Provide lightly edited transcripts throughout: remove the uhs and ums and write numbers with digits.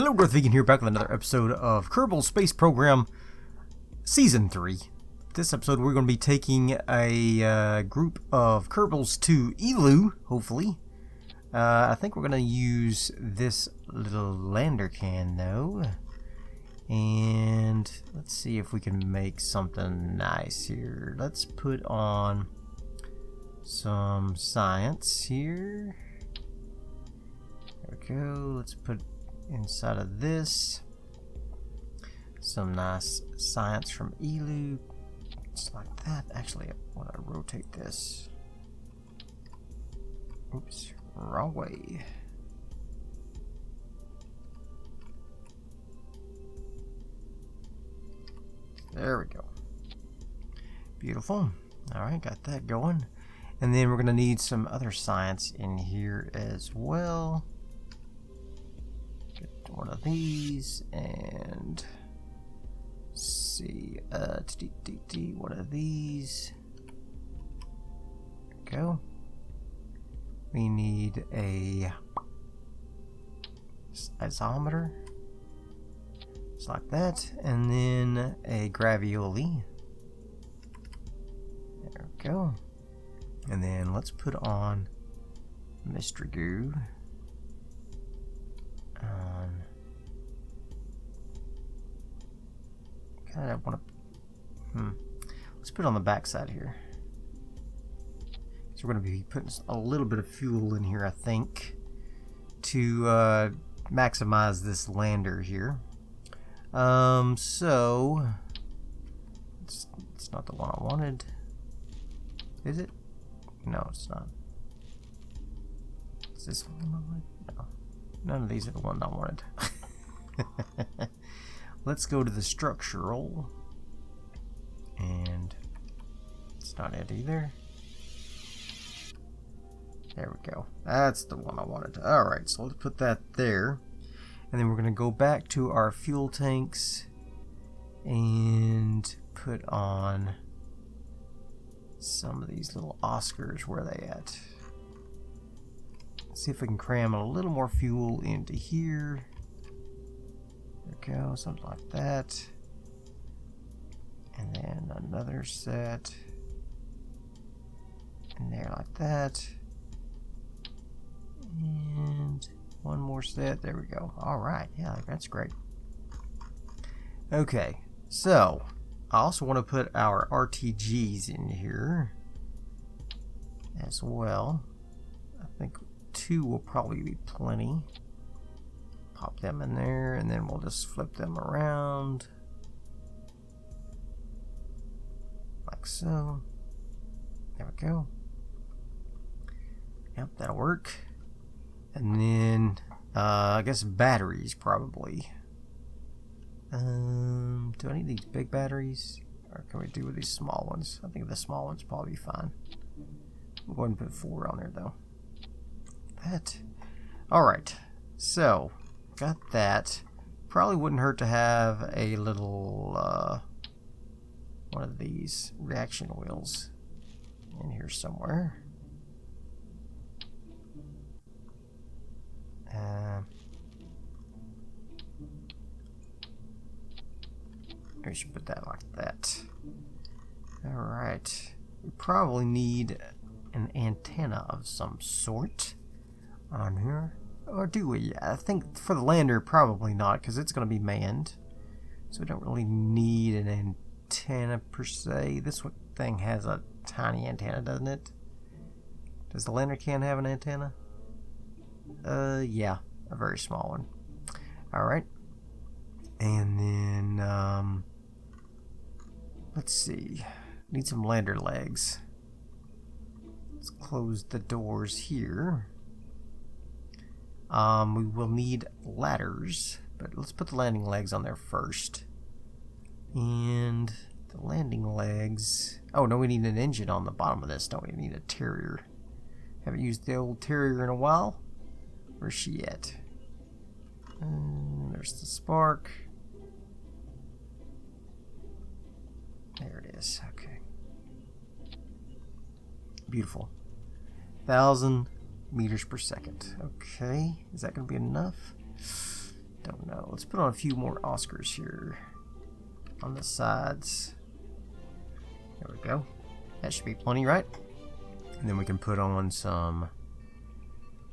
Hello, Darthvegan here, back with another episode of Kerbal Space Program Season 3. This episode we're going to be taking a group of Kerbals to Eeloo, hopefully. I think we're going to use this little lander can, though. And let's see if we can make something nice here. Let's put on some science here. There we go. Let's put inside of this some nice science from Eeloo, just like that. Actually, I want to rotate this. Oops, wrong way. There we go. Beautiful. Alright, got that going. And then we're going to need some other science in here as well. Get one of these and see one of these. There we go. We need a isometer, just like that, and then a gravioli. There we go. And then let's put on mystery goo. Kind of want to. Let's put it on the back side here. So we're going to be putting a little bit of fuel in here, I think, to maximize this lander here. So it's not the one I wanted, is it? No, it's not. Is this one I wanted? No, none of these are the ones I wanted. Let's go to the structural, and it's not it either. There we go. That's the one I wanted. Alright, so let's put that there. And then we're going to go back to our fuel tanks and put on some of these little Oscars. Where are they at? Let's see if we can cram a little more fuel into here. There we go, something like that. And then another set. And there, like that. And one more set. There we go. Alright, yeah, that's great. Okay, so I also want to put our RTGs in here as well. I think 2 will probably be plenty. Pop them in there, and then we'll just flip them around like so. There we go. Yep, that'll work. And then I guess batteries probably. Do I need these big batteries, or can we do with these small ones? I think the small ones probably fine. We'll go ahead and put 4 on there though. That. Alright, so got that. Probably wouldn't hurt to have a little one of these reaction wheels in here somewhere. We should put that like that. Alright. We probably need an antenna of some sort on here. Or do we? I think for the lander, probably not, because it's going to be manned. So we don't really need an antenna per se. This thing has a tiny antenna, doesn't it? Does the lander can have an antenna? Yeah, a very small one. Alright. And then, let's see. Need some lander legs. Let's close the doors here. We will need ladders, but let's put the landing legs on there first. And the landing legs. Oh no, we need an engine on the bottom of this, don't we? We need a terrier. Haven't used the old terrier in a while. Where's she at? There's the spark. There it is. Okay. Beautiful. 1,000 meters per second. Okay, is that going to be enough? Don't know. Let's put on a few more Oscars here on the sides. There we go. That should be plenty, right? And then we can put on some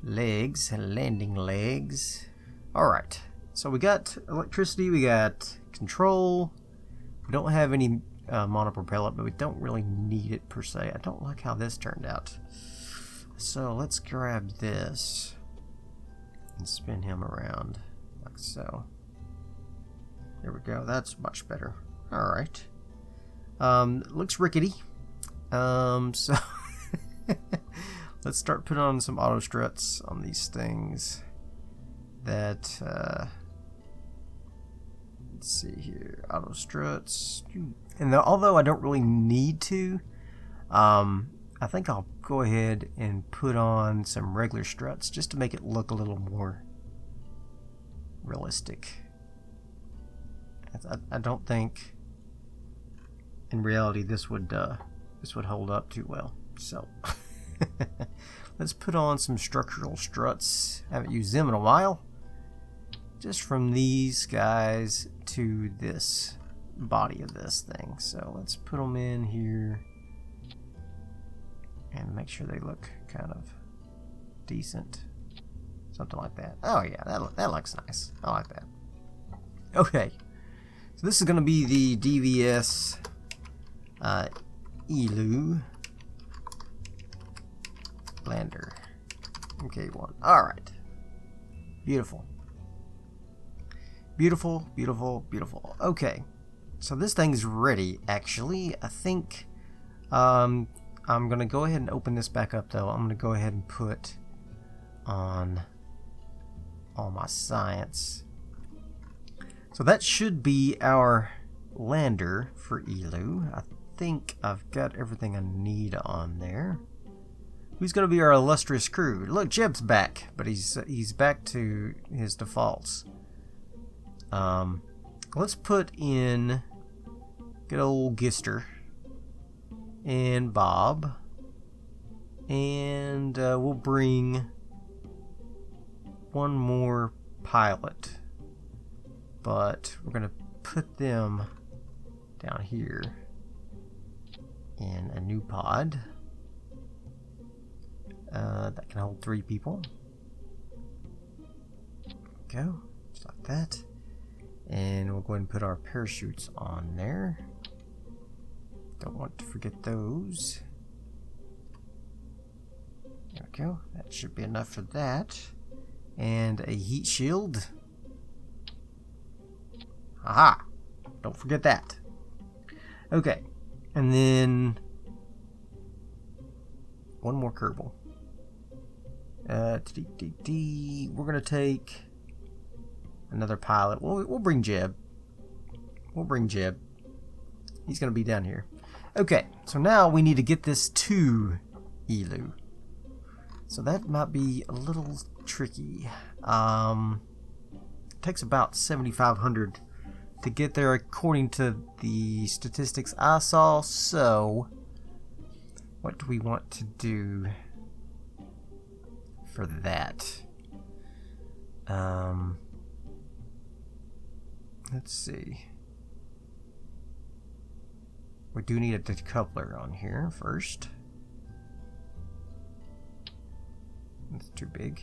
legs, landing legs. Alright, so we got electricity, we got control. We don't have any monopropellant, but we don't really need it per se. I don't like how this turned out. So let's grab this and spin him around like so. There we go. That's much better. Alright. Looks rickety. So let's start putting on some auto struts on these things that let's see here, auto struts, and although I don't really need to, I think I'll go ahead and put on some regular struts just to make it look a little more realistic. I don't think in reality this would hold up too well, so let's put on some structural struts. Haven't used them in a while. Just from these guys to this body of this thing. So let's put them in here and make sure they look kind of decent. Something like that. Oh yeah, that looks nice. I like that. Okay. So this is going to be the DVS Eeloo lander. MK1. Alright. Beautiful. Beautiful, beautiful, beautiful. Okay. So this thing's ready, actually. I think I'm going to go ahead and open this back up, though. I'm going to go ahead and put on all my science. So that should be our lander for Eeloo. I think I've got everything I need on there. Who's going to be our illustrious crew? Look, Jeb's back, but he's back to his defaults. Let's put in good old Gister and Bob, and we'll bring one more pilot, but we're going to put them down here in a new pod that can hold 3 people. Go, just like that. And we'll go ahead and put our parachutes on there. Don't want to forget those. There we go. That should be enough for that. And a heat shield. Aha! Don't forget that. Okay. And then one more Kerbal. We're going to take another pilot. We'll bring Jeb. We'll bring Jeb. He's going to be down here. Okay, so now we need to get this to Eeloo. So that might be a little tricky. It takes about 7,500 to get there according to the statistics I saw. So what do we want to do for that? Let's see. We do need a decoupler on here first. That's too big.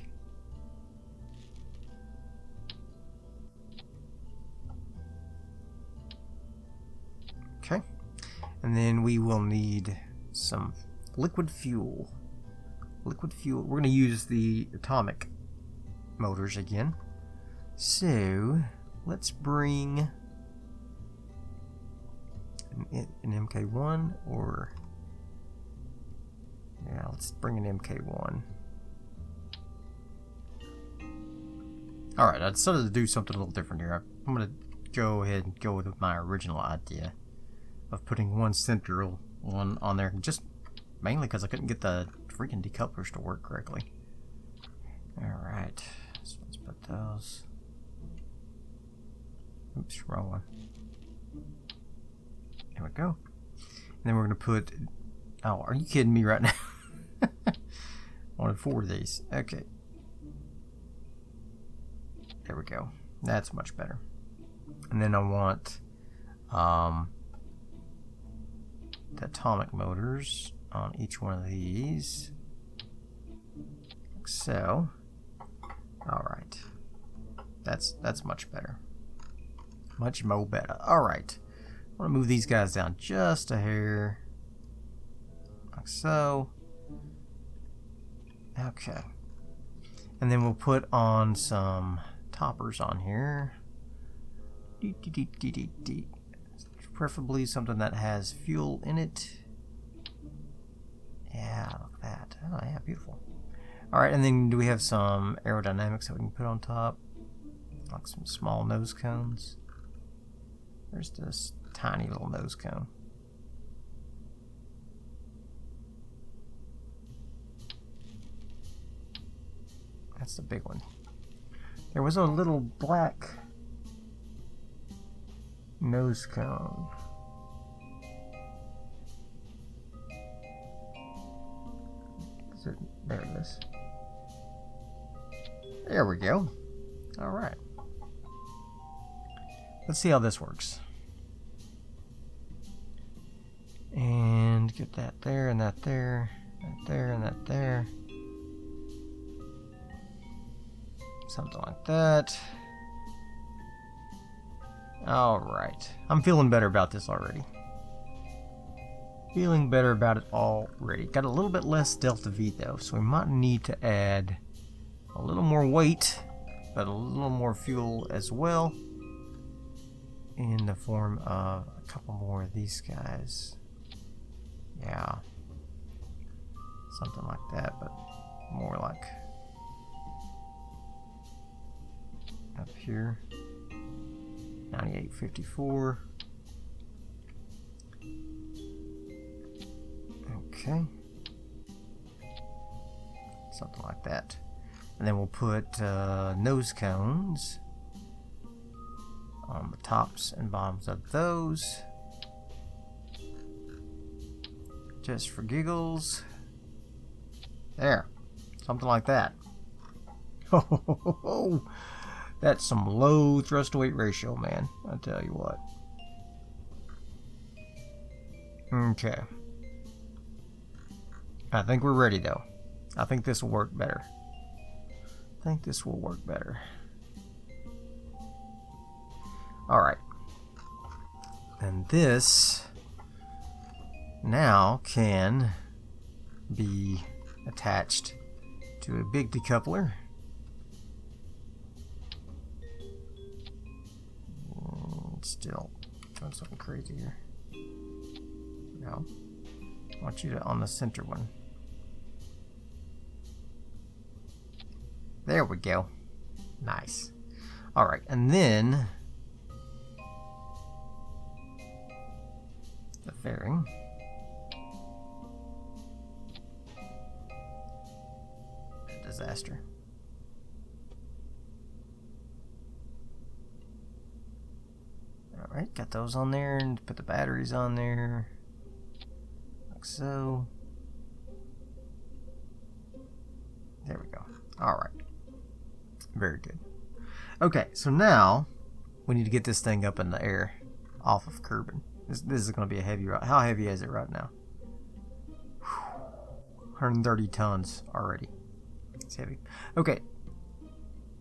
Okay. And then we will need some liquid fuel. Liquid fuel. We're going to use the atomic motors again. So let's bring an MK1, or yeah, let's bring an MK1. Alright, I decided to do something a little different here. I'm going to go ahead and go with my original idea of putting one central one on there, just mainly because I couldn't get the freaking decouplers to work correctly. Alright, so let's put those. Oops, wrong one. There we go. And then we're going to put... Oh, are you kidding me right now? I wanted 4 of these. Okay. There we go. That's much better. And then I want the atomic motors on each one of these, like so. All right, that's much better, much more better. All right, I want to move these guys down just a hair, like so. Okay, and then we'll put on some toppers on here. Preferably something that has fuel in it. Yeah, look at that. Oh yeah, beautiful. Alright, and then do we have some aerodynamics that we can put on top? Like some small nose cones. There's this tiny little nose cone. That's the big one. There was a little black nose cone. There it is. There we go. Alright. Let's see how this works. And get that there, and that there, that there, and that there. Something like that. Alright. I'm feeling better about this already. Feeling better about it already. Got a little bit less DeltaV though, so we might need to add a little more weight, but a little more fuel as well, in the form of a couple more of these guys. Yeah. Something like that, but more like up here. 9854. Okay. Something like that. And then we'll put nose cones on the tops and bottoms of those. Just for giggles. There. Something like that. Oh, that's some low thrust to weight ratio, man. I'll tell you what. Okay. I think we're ready though. I think this will work better. Alright. And this now can be attached to a big decoupler. Still doing something crazy here. No. I want you to on the center one. There we go. Nice. Alright, and then the fairing. A disaster. Alright, got those on there, and put the batteries on there. Like so. There we go. Alright. Very good. Okay, so now we need to get this thing up in the air off of Kerbal. This is going to be a heavy ride. How heavy is it right now? 130 tons already. It's heavy. Okay.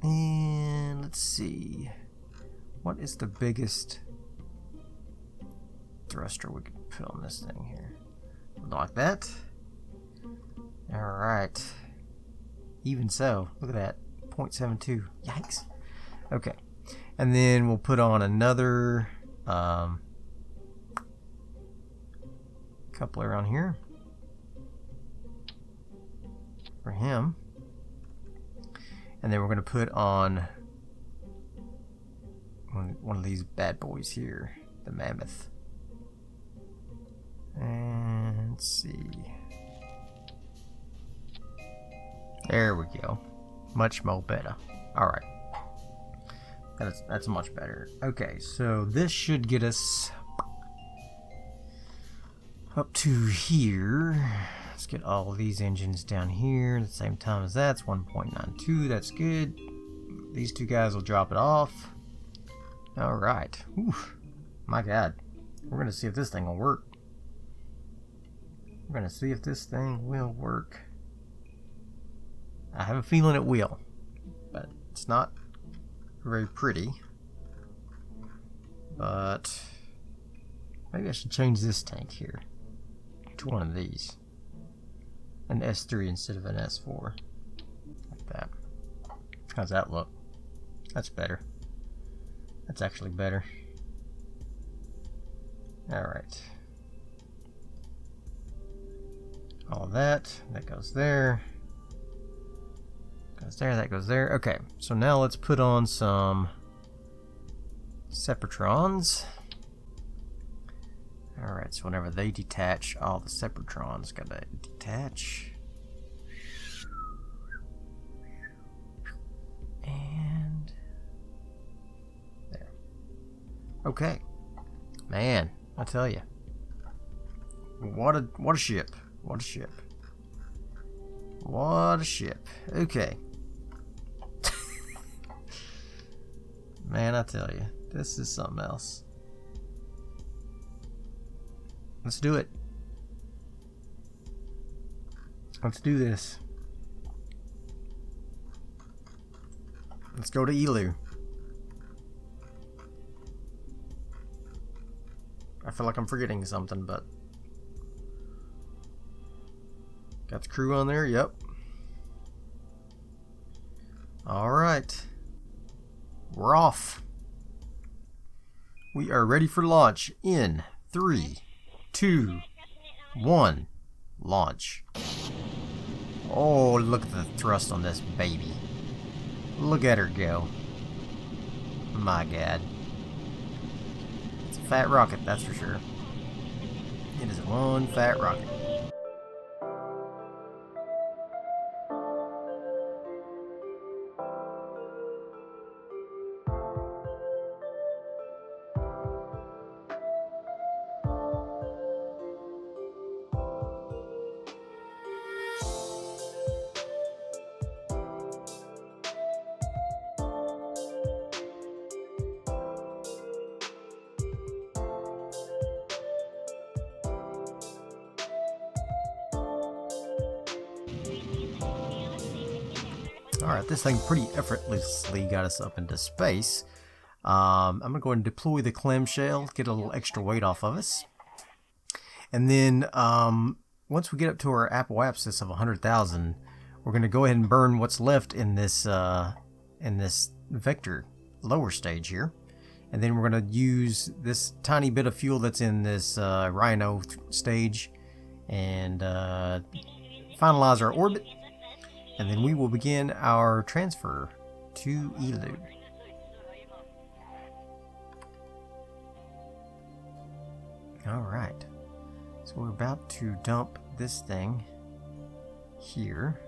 And let's see. What is the biggest thruster we could put on this thing here? Like that. Alright. Even so, look at that. 0.72. Yikes. Okay. And then we'll put on another coupler on here for him. And then we're going to put on one of these bad boys here, the mammoth. And let's see. There we go. Much more better. Alright. That's much better. Okay, so this should get us up to here. Let's get all of these engines down here at the same time as that's 1.92. That's good. These two guys will drop it off. Alright. My god. We're gonna see if this thing will work. We're gonna see if this thing will work. I have a feeling it will, but it's not very pretty. But maybe I should change this tank here to one of these. An S3 instead of an S4. Like that. How's that look? That's better. That's actually better. Alright. All of that. That goes there. Goes there, that goes there. Okay, so now let's put on some Separatrons. Alright, so whenever they detach, all the Separatrons gotta detach. And there. Okay. Man, I tell you. What a ship. What a ship. What a ship. Okay. Man, I tell you, this is something else. Let's do it. Let's do this. Let's go to Eeloo. I feel like I'm forgetting something, but got the crew on there. Yep. All right. We're off. We are ready for launch in 3, 2, 1. Launch. Oh, look at the thrust on this baby. Look at her go. My god. It's a fat rocket, that's for sure. It is one fat rocket. Alright, this thing pretty effortlessly got us up into space. I'm going to go ahead and deploy the clamshell, get a little extra weight off of us. And then, once we get up to our apoapsis of 100,000, we're going to go ahead and burn what's left in this vector lower stage here. And then we're going to use this tiny bit of fuel that's in this Rhino stage and finalize our orbit. And then we will begin our transfer to Eeloo. Alright. So we're about to dump this thing here.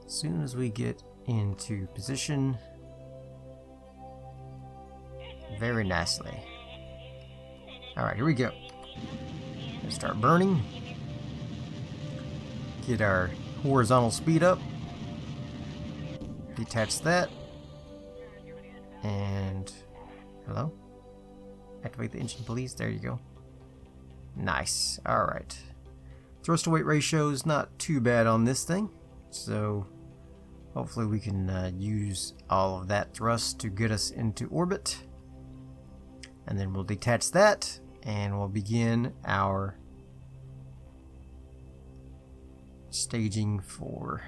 As soon as we get into position, very nicely. Alright, here we go. Let's start burning. Get our horizontal speed up. Detach that. And hello? Activate the engine, please. There you go. Nice. Alright. Thrust to weight ratio is not too bad on this thing. So hopefully we can use all of that thrust to get us into orbit. And then we'll detach that and we'll begin our staging for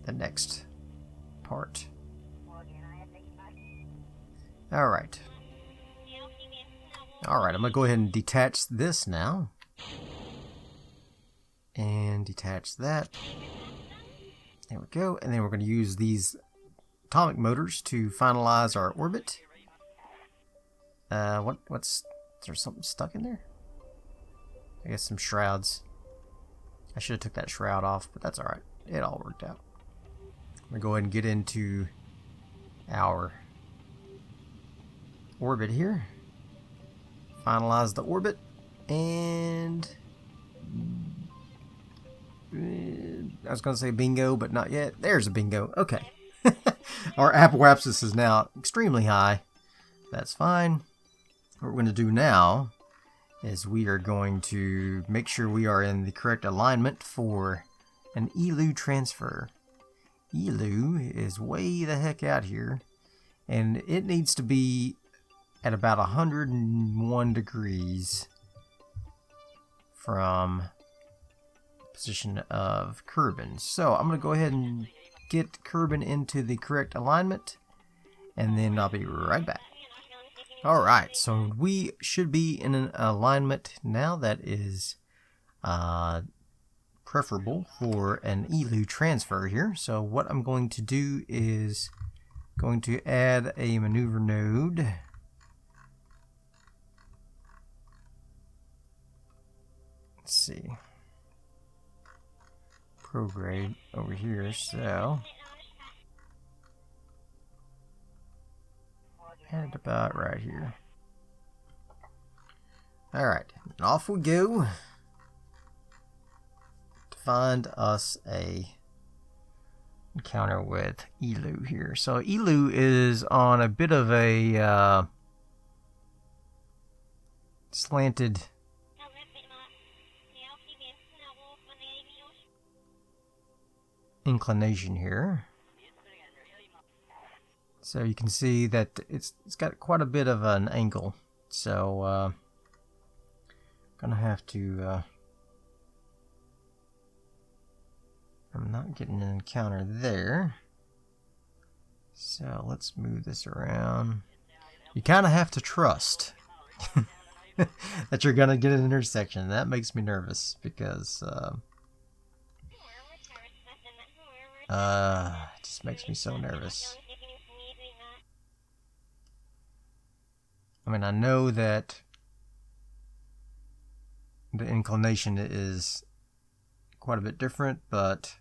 the next part. Alright. Alright, I'm going to go ahead and detach this now. And detach that. There we go. And then we're going to use these atomic motors to finalize our orbit. Is there something stuck in there? I guess some shrouds. I should have took that shroud off, but that's alright. It all worked out. I'm going to go ahead and get into our orbit here. Finalize the orbit. And I was going to say bingo, but not yet. There's a bingo. Okay. Our apoapsis is now extremely high. That's fine. What we're going to do now is we are going to make sure we are in the correct alignment for an Eeloo transfer. Eeloo is way the heck out here, and it needs to be at about 101 degrees from position of Kerbal. So I'm going to go ahead and get Kerbal into the correct alignment, and then I'll be right back. Alright, so we should be in an alignment now that is preferable for an Eeloo transfer here. So what I'm going to do is going to add a maneuver node. Let's see. Prograde over here, so and about right here. Alright, off we go to find us a encounter with Eeloo here. So Eeloo is on a bit of a slanted inclination here. So you can see that it's got quite a bit of an angle. So gonna have to I'm not getting an encounter there. So let's move this around. You kind of have to trust that you're gonna get an intersection. That makes me nervous because it just makes me so nervous. I mean, I know that the inclination is quite a bit different, but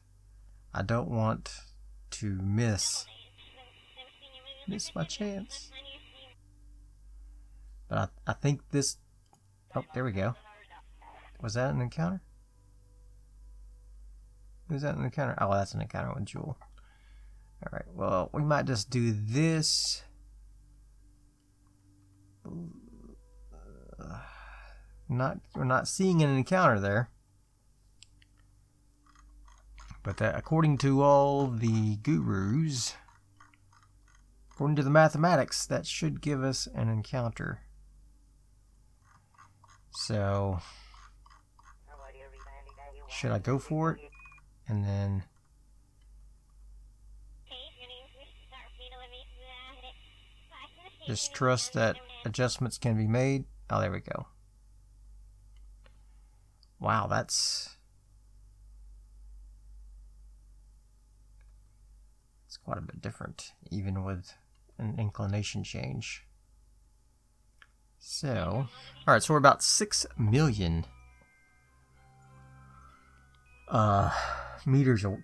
I don't want to miss my chance. But I think this... Oh, there we go. Was that an encounter? Was that an encounter? Oh, that's an encounter with Jewel. Alright, well, we might just do this. We're not seeing an encounter there. But that, according to all the gurus, according to the mathematics, that should give us an encounter. So, should I go for it? And then just trust that adjustments can be made. Oh, there we go. Wow, it's quite a bit different, even with an inclination change. So, alright, so we're about 6 million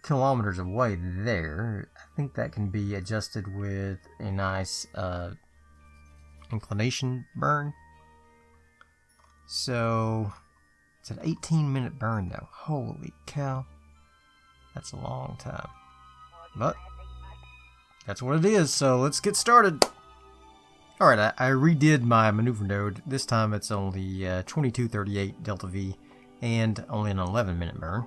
kilometers away there. I think that can be adjusted with a nice inclination burn. So it's an 18-minute burn though. Holy cow, that's a long time, but that's what it is. So let's get started. Alright, I redid my maneuver node. This time it's only 2238 DeltaV and only an 11-minute burn.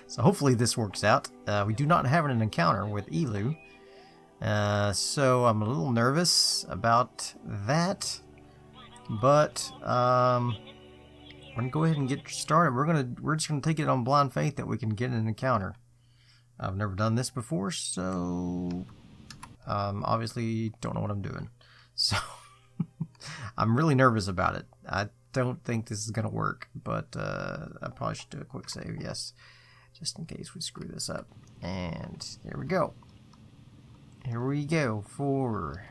So hopefully this works out. We do not have an encounter with Eeloo, so I'm a little nervous about that. But we're gonna go ahead and get started. We're just gonna take it on blind faith that we can get an encounter. I've never done this before, so obviously don't know what I'm doing. So I'm really nervous about it. I don't think this is gonna work, but I probably should do a quick save, yes, just in case we screw this up. And here we go. Here we go for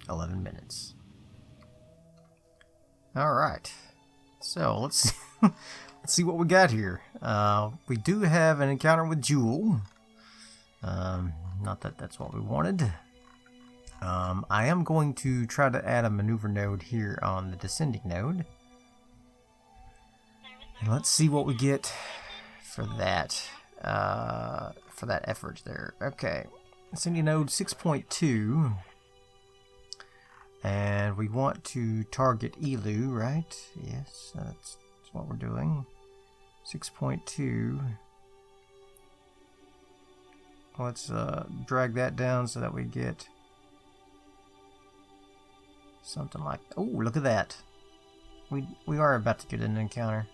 11 minutes. Alright, so let's see what we got here. We do have an encounter with Jewel. Not that that's what we wanted. I am going to try to add a maneuver node here on the descending node. And let's see what we get for that effort there. Okay, ascending node 6.2, and we want to target Eeloo, right? Yes, that's what we're doing. 6.2. Let's drag that down so that we get something like. Oh, look at that! We are about to get an encounter.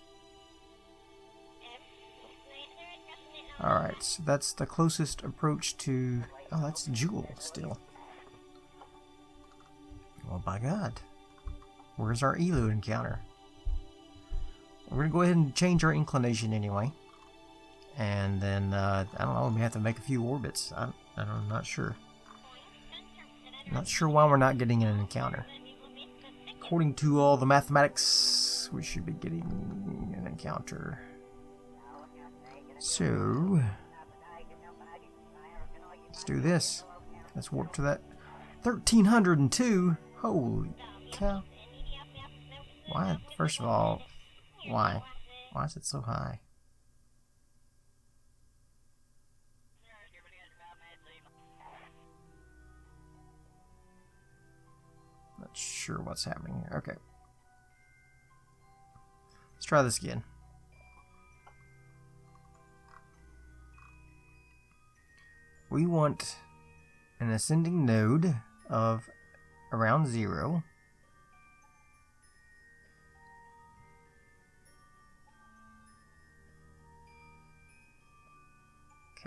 Alright, so that's the closest approach to... Oh, that's Jewel still. Well, by God. Where's our Eeloo encounter? We're going to go ahead and change our inclination anyway. And then, I don't know, we have to make a few orbits. I'm not sure. Not sure why we're not getting an encounter. According to all the mathematics, we should be getting an encounter. So, let's do this. Let's warp to that 1302. Holy cow. Why? First of all, why? Why is it so high? Not sure what's happening here. Okay. Let's try this again. We want an ascending node of around 0.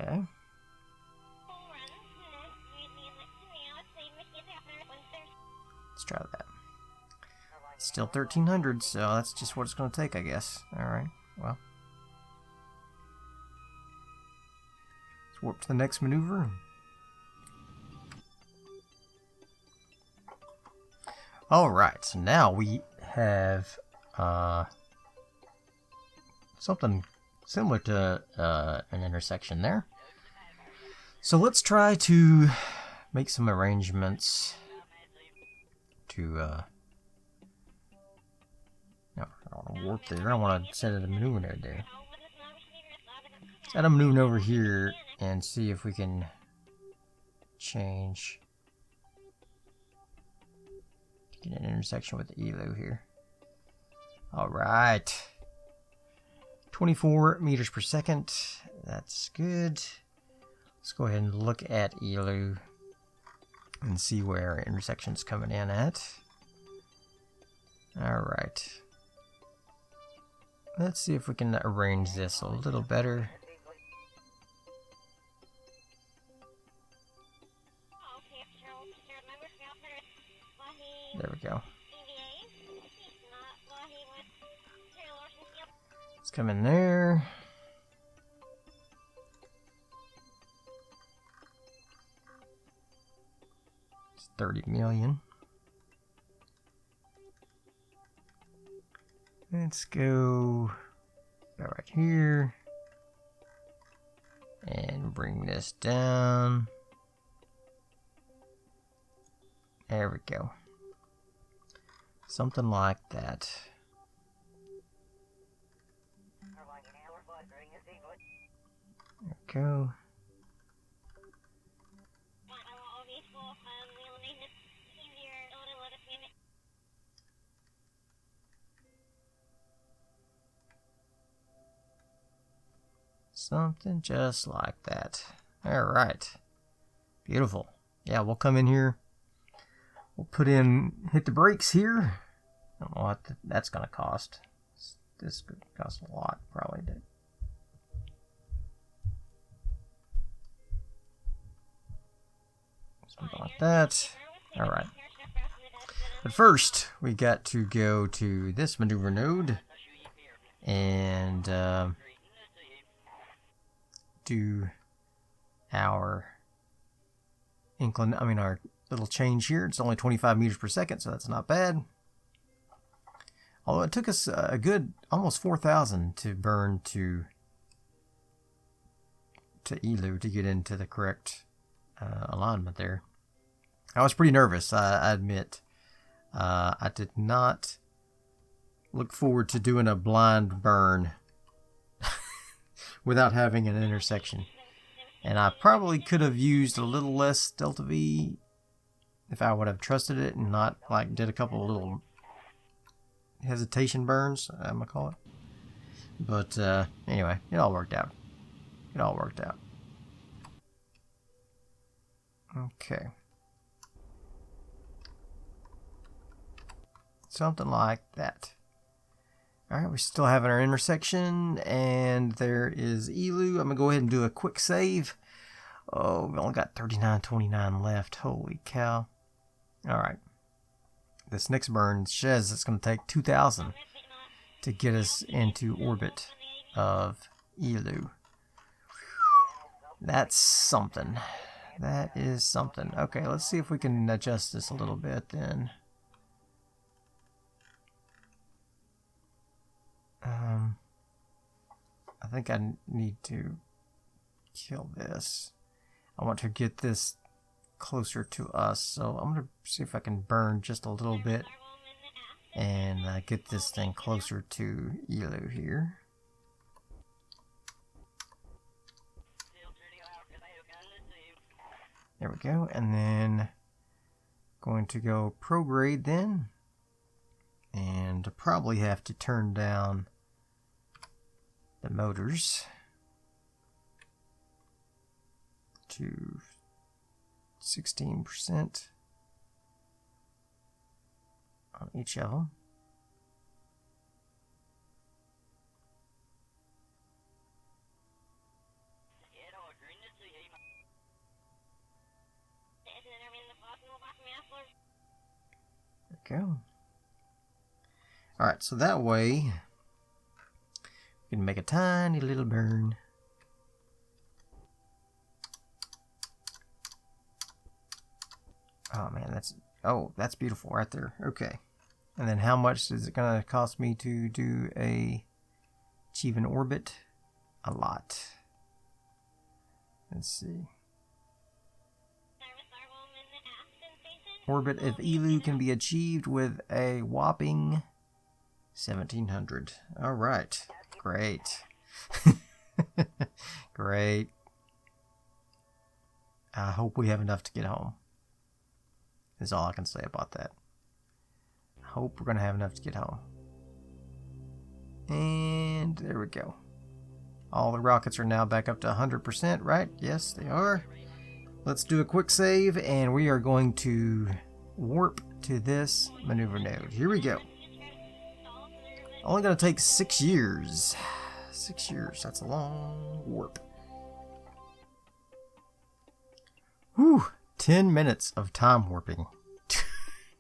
Okay. Let's try that. Still 1300, so that's just what it's going to take, I guess. Alright, well. Let's warp to the next maneuver. Alright, so now we have something similar to an intersection there. So let's try to make some arrangements to no, I don't want to warp there. I want to set a maneuver node there. Set a maneuver over here and see if we can change to get an intersection with the Eeloo here. Alright. 24 meters per second. That's good. Let's go ahead and look at Eeloo and see where our intersection's coming in at. Alright. Let's see if we can arrange this a little better. There we go. Let's come in there. It's 30 million. Let's go right here and bring this down. There we go. Something like that. There we go. Something just like that. Alright. Beautiful. Yeah, we'll come in here. We'll hit the brakes here. I don't know what that's going to cost. This could cost a lot, probably. Something like that. Alright. But first, we got to go to this maneuver node and do our our little change here. It's only 25 meters per second, so that's not bad. Although it took us a good almost 4,000 to burn to Eeloo to get into the correct alignment there. I was pretty nervous, I admit. I did not look forward to doing a blind burn without having an intersection. And I probably could have used a little less DeltaV if I would have trusted it and not like did a couple of little hesitation burns, I'm gonna call it. But anyway, it all worked out. It all worked out. Okay. Something like that. Alright, we still have our intersection, and there is Eeloo. I'm going to go ahead and do a quick save. Oh, we only got 3929 left. Holy cow. Alright. This next burn says it's going to take 2,000 to get us into orbit of Eeloo. That's something. That is something. Okay, let's see if we can adjust this a little bit then. I think I need to kill this. I want to get this closer to us, so I'm going to see if I can burn just a little bit and get this thing closer to Eeloo here. There we go, and then going to go prograde then, and probably have to turn down the motors to 16% on each of them. There we go. Alright, so that way we can make a tiny little burn. Oh man, that's beautiful right there. Okay. And then how much is it gonna cost me to do achieve an orbit? A lot. Let's see. Orbit of Eeloo can be achieved with a whopping 1,700. Alright. Great. Great. I hope we have enough to get home. Is all I can say about that. I hope we're going to have enough to get home. And there we go. All the rockets are now back up to 100%, right? Yes, they are. Let's do a quick save, and we are going to warp to this maneuver node. Here we go. Only going to take 6 years. 6 years. That's a long warp. Whew. 10 minutes of time warping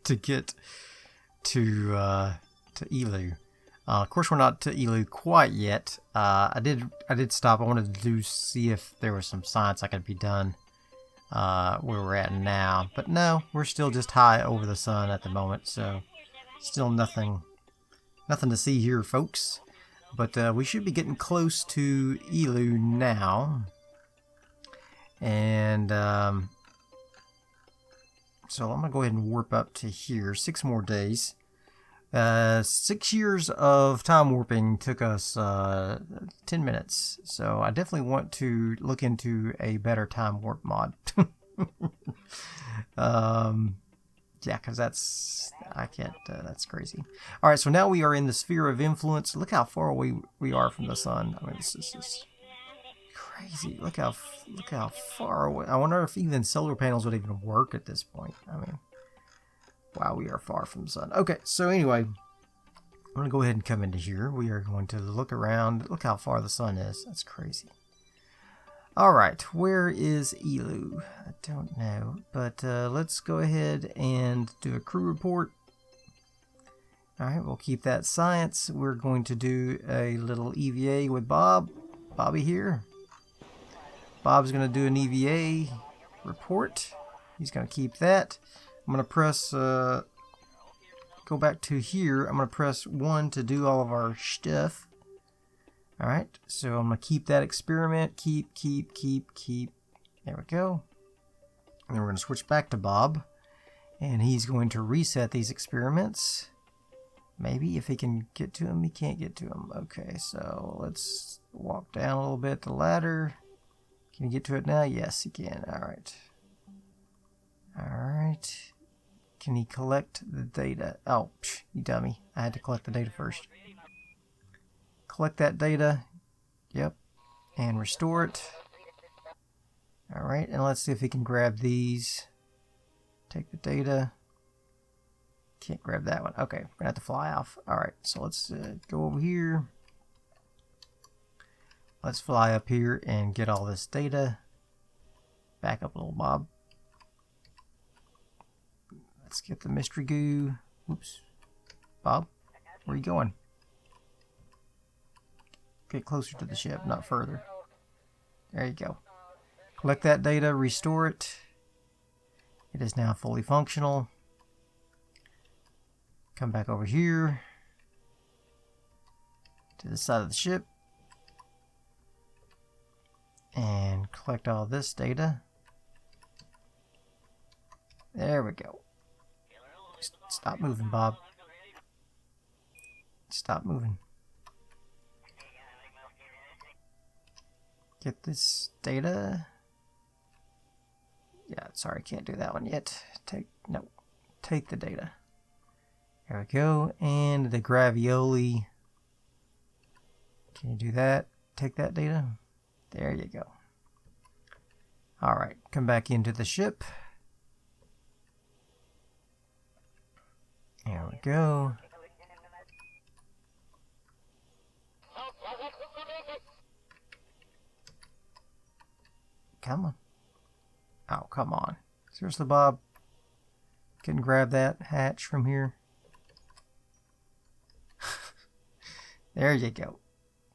to get to Eeloo. Of course, we're not to Eeloo quite yet. I did stop. I wanted to see if there was some science that could be done where we're at now. But no, we're still just high over the sun at the moment. So still nothing to see here, folks. But we should be getting close to Eeloo now. And so I'm going to go ahead and warp up to here. 6 more days. 6 years of time warping took us 10 minutes. So I definitely want to look into a better time warp mod. Yeah, because that's crazy. Alright, so now we are in the sphere of influence. Look how far away we are from the sun. I mean, this is crazy. Look how far away. I wonder if even solar panels would even work at this point. I mean, wow, we are far from the sun. Okay, so anyway, I'm going to go ahead and come into here. We are going to look around. Look how far the sun is. That's crazy. Alright, where is Eeloo? I don't know, but let's go ahead and do a crew report. Alright, we'll keep that science. We're going to do a little EVA with Bobby here. Bob's going to do an EVA report. He's going to keep that. I'm going to press, go back to here. I'm going to press 1 to do all of our stuff. Alright, so I'm going to keep that experiment. Keep. There we go. And then we're going to switch back to Bob. And he's going to reset these experiments. Maybe if he can get to them, he can't get to them. Okay, so walk down a little bit the ladder. Can you get to it now? Yes, he can. Alright. Alright. Can he collect the data? Oh, psh, you dummy. I had to collect the data first. Collect that data. Yep. And restore it. Alright, and let's see if he can grab these. Take the data. Can't grab that one. Okay, we're going to have to fly off. Alright, so let's go over here. Let's fly up here and get all this data. Back up a little, Bob. Let's get the mystery goo. Oops. Bob, where are you going? Get closer to the ship, not further. There you go. Collect that data, restore it. It is now fully functional. Come back over here to the side of the ship and collect all this data. There we go. Stop moving, Bob. Stop moving. Get this data. Yeah, sorry, can't do that one yet. Take the data. There we go. And the gravioli. Can you do that? Take that data. There you go. Alright, come back into the ship. There we go. Come on. Oh, come on. Seriously, Bob? Can grab that hatch from here? There you go.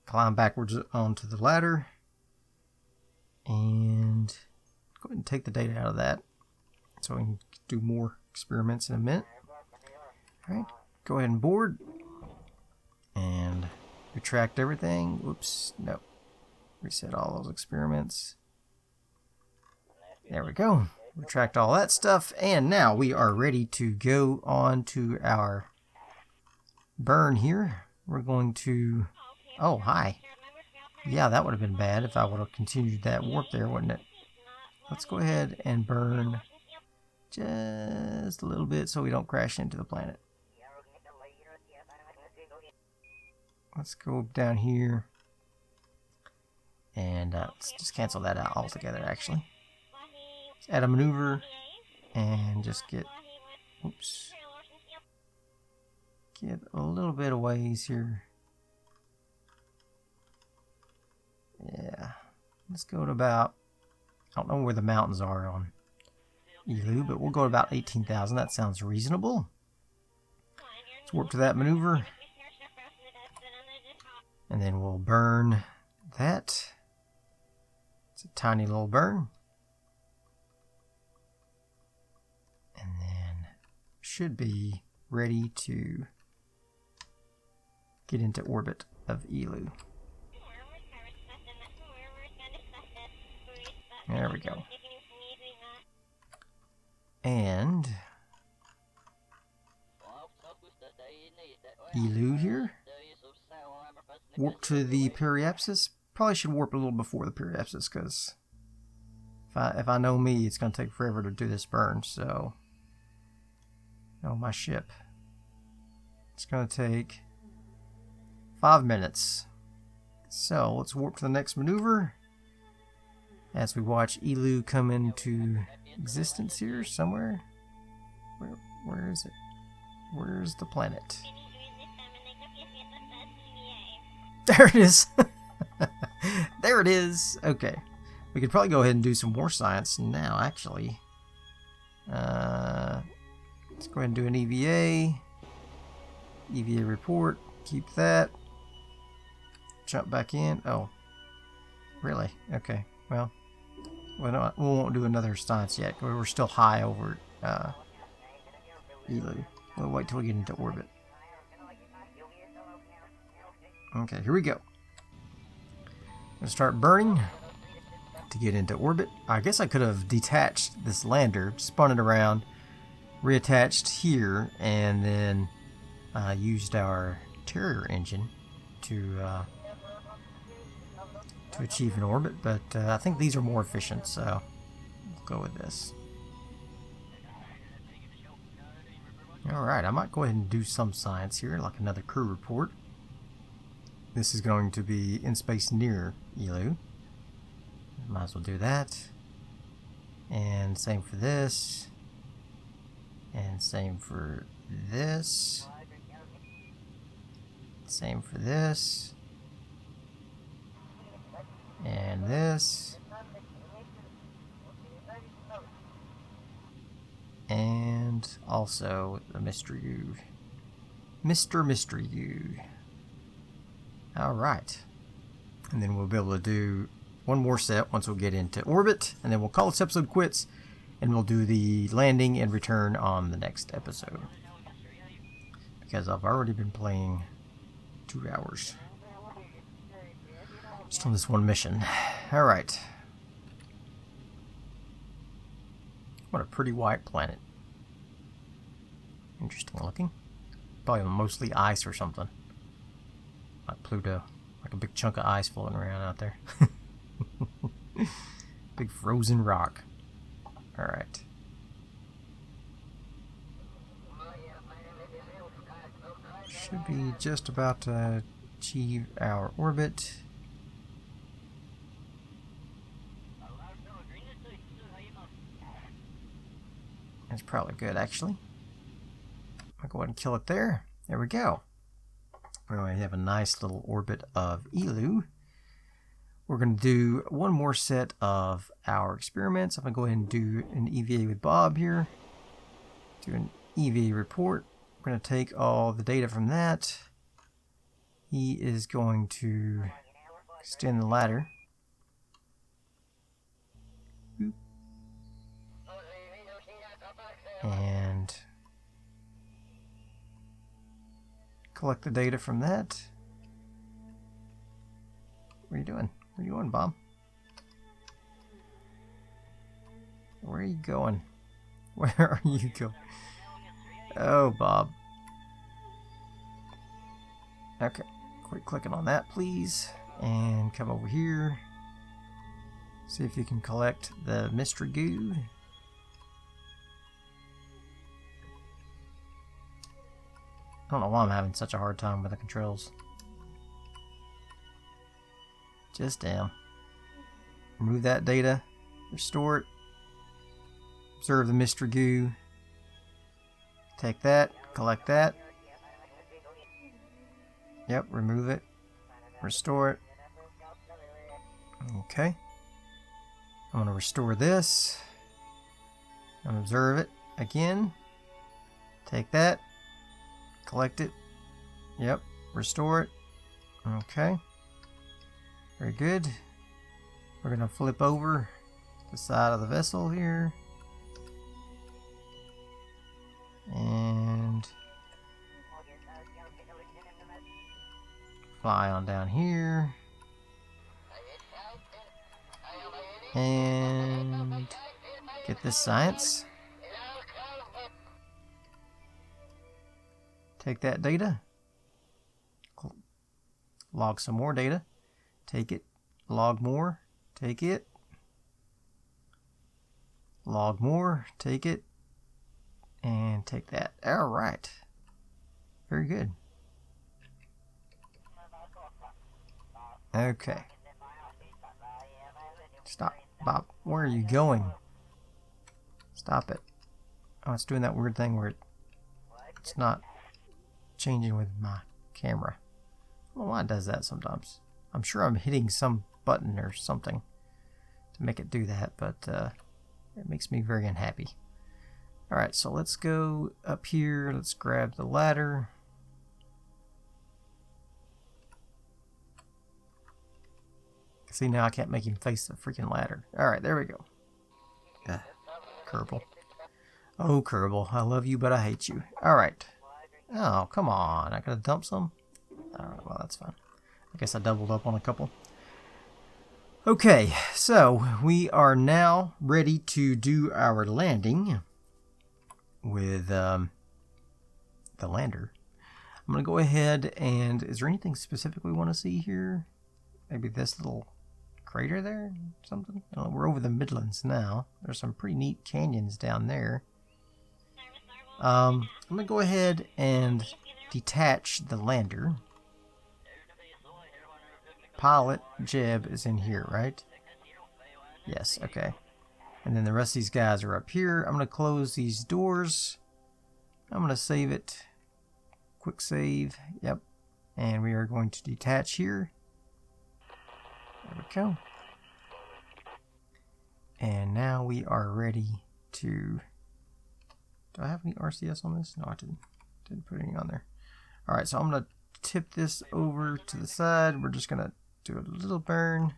Climb backwards onto the ladder. And go ahead and take the data out of that so we can do more experiments in a minute. Alright, go ahead and board. And retract everything. Whoops, no. Reset all those experiments. There we go. Retract all that stuff. And now we are ready to go on to our burn here. We're going to... Oh, hi. Yeah, that would have been bad if I would have continued that warp there, wouldn't it? Let's go ahead and burn just a little bit so we don't crash into the planet. Let's go down here. And let's just cancel that out altogether, actually. Let's add a maneuver and just get... Oops. Get a little bit of ways here. Yeah. Let's go to about... I don't know where the mountains are on Eeloo, but we'll go to about 18,000. That sounds reasonable. Let's warp to that maneuver. And then we'll burn that. It's a tiny little burn. And then should be ready to get into orbit of Eeloo. There we go. And Eeloo here. Warp to the periapsis. Probably should warp a little before the periapsis, because if I know me, it's going to take forever to do this burn. So, oh, my ship. It's going to take 5 minutes. So let's warp to the next maneuver as we watch Eeloo come into existence here somewhere. Where is it? Where's the planet? There it is. There it is. Okay. We could probably go ahead and do some more science now, actually. Let's go ahead and do an EVA. EVA report. Keep that. Jump back in. Oh. Really? Okay. Well, we won't do another science yet. We're still high over Eeloo. We'll wait till we get into orbit. Okay, here we go. Gonna start burning to get into orbit. I guess I could have detached this lander, spun it around, reattached here, and then used our Terrier engine to to achieve an orbit, but I think these are more efficient, so we'll go with this. Alright, I might go ahead and do some science here, like another crew report. This is going to be in space near Eeloo. Might as well do that. And same for this. And same for this. Same for this. And this. And also the Mystery U. Mr. Mystery U. Alright. And then we'll be able to do one more set once we'll get into orbit. And then we'll call this episode quits. And we'll do the landing and return on the next episode. Because I've already been playing 2 hours. Just on this one mission. Alright. What a pretty white planet. Interesting looking. Probably mostly ice or something. Like Pluto. Like a big chunk of ice floating around out there. Big frozen rock. Alright. Should be just about to achieve our orbit. That's probably good, actually. I'll go ahead and kill it there. There we go. We're going to have a nice little orbit of Eeloo. We're going to do one more set of our experiments. I'm going to go ahead and do an EVA with Bob here. Do an EVA report. We're going to take all the data from that. He is going to extend the ladder. And collect the data from that. What are you doing? Where are you going, Bob? Where are you going? Where are you going? Oh, Bob. Okay, quit clicking on that, please. And come over here. See if you can collect the mystery goo. I don't know why I'm having such a hard time with the controls. Just damn. Remove that data. Restore it. Observe the mystery goo. Take that. Collect that. Yep, remove it. Restore it. Okay. I'm going to restore this. And observe it again. Take that. Collect it. Yep. Restore it. Okay. Very good. We're going to flip over the side of the vessel here. And fly on down here. And get this science. Take that data. Log some more data. Take it. Log more. Take it. Log more. Take it. And take that. Alright. Very good. Okay. Stop, Bob. Where are you going? Stop it. Oh, it's doing that weird thing where it's not changing with my camera. I don't know why it does that sometimes. I'm sure I'm hitting some button or something to make it do that, but it makes me very unhappy. Alright, so let's go up here. Let's grab the ladder. See, now I can't make him face the freaking ladder. Alright, there we go. Kerbal. Oh, Kerbal, I love you, but I hate you. Alright. Oh, come on. I gotta dump some? Alright, well, that's fine. I guess I doubled up on a couple. Okay, so we are now ready to do our landing with the lander. I'm going to go ahead and... Is there anything specific we want to see here? Maybe this little crater there? Something? I don't know, we're over the Midlands now. There's some pretty neat canyons down there. I'm going to go ahead and detach the lander. Pilot Jeb is in here, right? Yes, okay. And then the rest of these guys are up here. I'm going to close these doors. I'm going to save it. Quick save. Yep. And we are going to detach here. There we go. And now we are ready to... Do I have any RCS on this? No, I didn't put any on there. Alright, so I'm going to tip this over to the side. We're just going to do a little burn.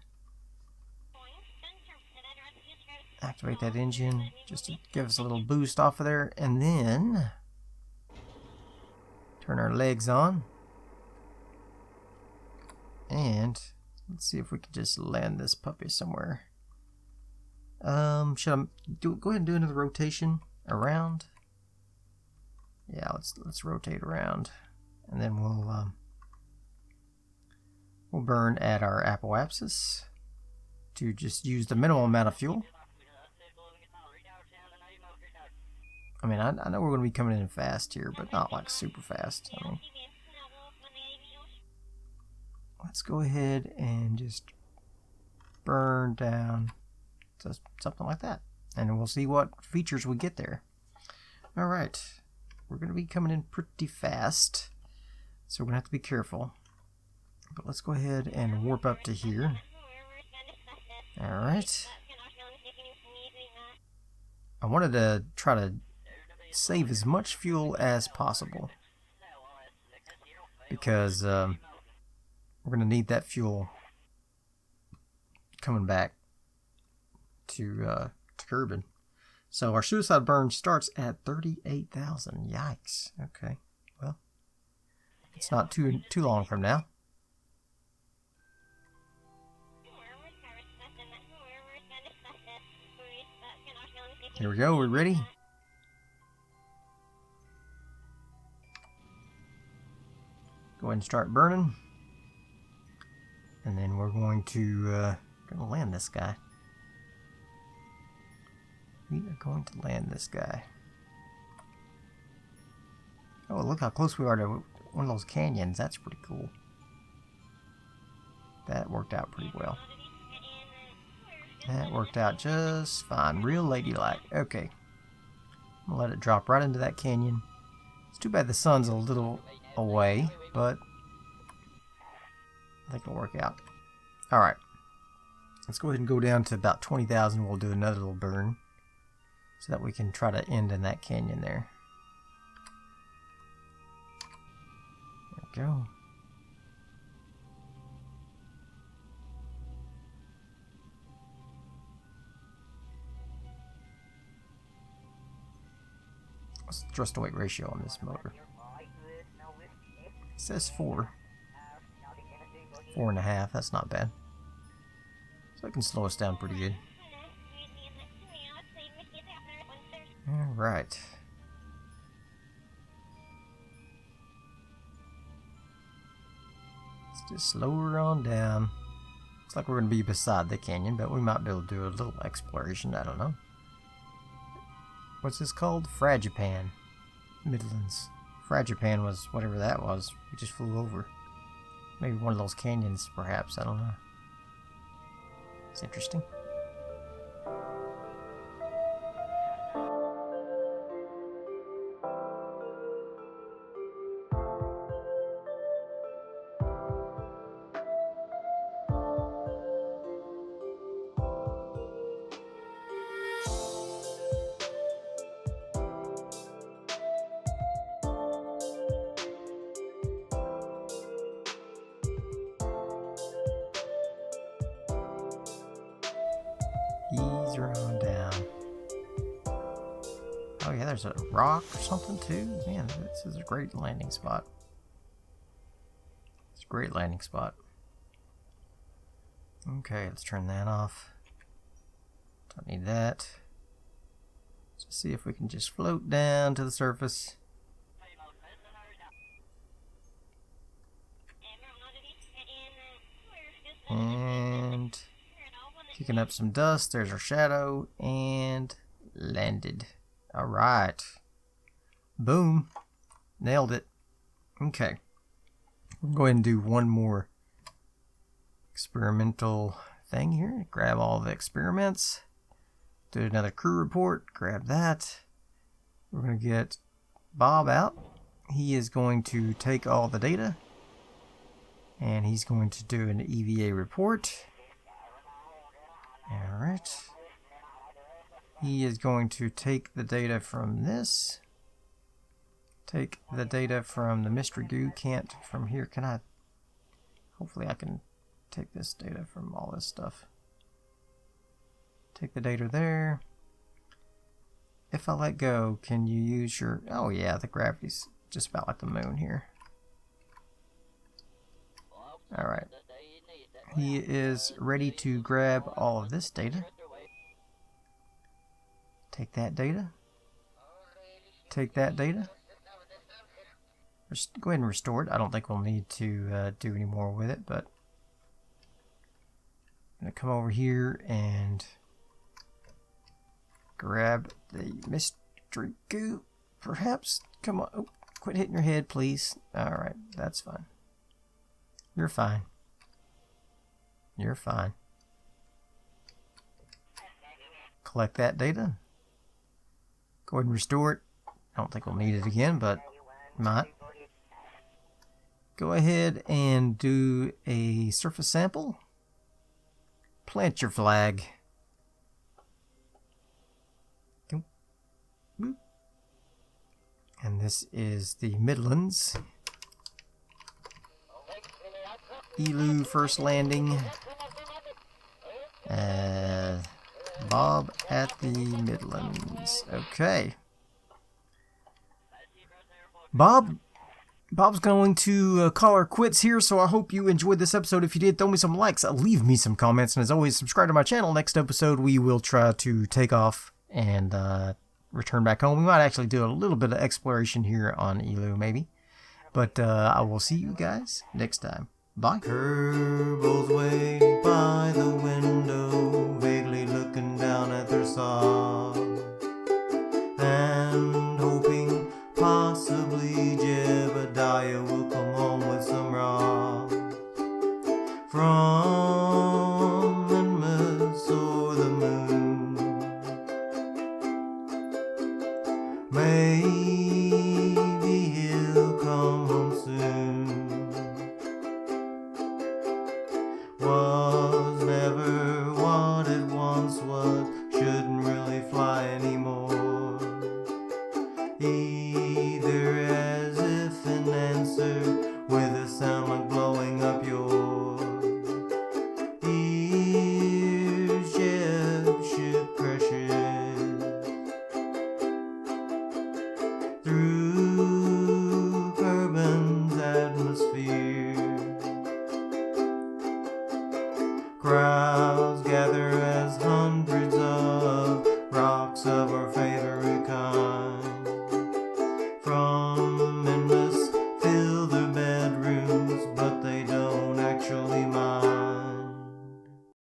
Activate that engine just to give us a little boost off of there. And then turn our legs on. And let's see if we can just land this puppy somewhere. Should I go ahead and do another rotation around? Yeah, let's rotate around, and then we'll burn at our apoapsis to just use the minimal amount of fuel. I mean, I know we're going to be coming in fast here, but not like super fast. I mean, let's go ahead and just burn down to something like that, and we'll see what features we get there. All right, we're going to be coming in pretty fast, so we're going to have to be careful. But let's go ahead and warp up to here. All right. I wanted to try to save as much fuel as possible, because we're going to need that fuel coming back to Kerbal. So our suicide burn starts at 38,000. Yikes. Okay. Well, it's not too long from now. Here we go. We're ready. Go ahead and start burning. And then we're going to land this guy. We are going to land this guy. Oh, look how close we are to one of those canyons. That's pretty cool. That worked out pretty well. That worked out just fine. Real ladylike. Okay. I'm going to let it drop right into that canyon. It's too bad the sun's a little away, but I think it'll work out. Alright. Let's go ahead and go down to about 20,000. We'll do another little burn, so that we can try to end in that canyon there. There we go. What's the thrust to weight ratio on this motor? It says 4. 4.5. That's not bad. So it can slow us down pretty good. Alright. Let's just slow her on down. Looks like we're going to be beside the canyon, but we might be able to do a little exploration. I don't know. What's this called? Fragipan. Midlands. Fragipan was whatever that was. We just flew over. Maybe one of those canyons, perhaps. I don't know. It's interesting. Ease her on down. Oh yeah, there's a rock or something too. Man, this is a great landing spot. It's a great landing spot. Okay, let's turn that off. Don't need that. Let's see if we can just float down to the surface. And Kicking up some dust. There's our shadow. And landed. Alright. Boom. Nailed it. Okay. We'll go ahead and do one more experimental thing here. Grab all the experiments. Do another crew report. Grab that. We're going to get Bob out. He is going to take all the data. And he's going to do an EVA report. Alright. He is going to take the data from this. Take the data from the mystery goo. Can't from here. Can I? Hopefully I can take this data from all this stuff. Take the data there. If I let go, can you use your... Oh yeah, the gravity's just about like the moon here. Alright. He is ready to grab all of this data. Take that data. Take that data. Just go ahead and restore it. I don't think we'll need to do any more with it, but I'm going to come over here and grab the mystery goo, perhaps. Come on. Oh, quit hitting your head, please. Alright, that's fine. You're fine. You're fine. Collect that data. Go ahead and restore it. I don't think we'll need it again, but might. Go ahead and do a surface sample. Plant your flag. And this is the Midlands. Eeloo first landing. Bob at the Midlands. Okay. Bob's going to call her quits here, so I hope you enjoyed this episode. If you did, throw me some likes, leave me some comments, and as always, subscribe to my channel. Next episode, we will try to take off and return back home. We might actually do a little bit of exploration here on Eeloo, maybe. But I will see you guys next time. Bye. Kerbal's waiting by the window, vaguely looking down at their saw, and hoping possibly Jebediah will come home with some raw from Monmouth or the moon. Maybe he'll come home soon. Was never what it once was, shouldn't really fly anymore. Either as if an answer with a sound like blowing up your ears. Ship crashes through Kerbal's atmosphere. Crowds gather as hundreds of rocks of our favorite kind